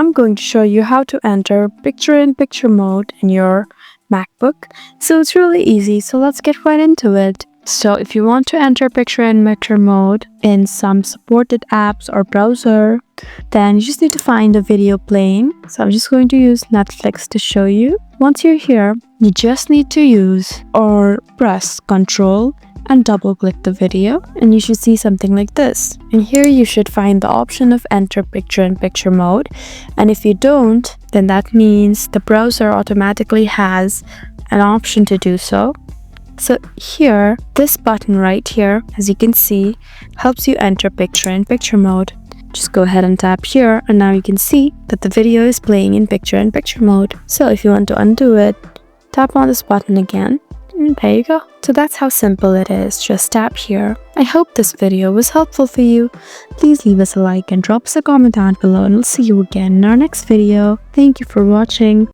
I'm going to show you how to enter picture-in-picture mode in your MacBook. So it's really easy, so let's get right into it. So if you want to enter picture-in-picture mode in some supported apps or browser, then you just need to find a video playing. So I'm just going to use Netflix to show you. Once you're here, you just need to use or press Ctrl and double click the video, and you should see something like this. And here you should find the option of enter picture-in-picture mode, and if you don't, then that means the browser automatically has an option to do so. So here, this button right here, as you can see, helps you enter picture-in-picture mode. Just go ahead and tap here, and now you can see that the video is playing in picture-in-picture mode. So if you want to undo it, tap on this button again, and there you go. So that's how simple it is. Just tap here. I hope this video was helpful for you. Please leave us a like and drop us a comment down below, and we'll see you again in our next video. Thank you for watching.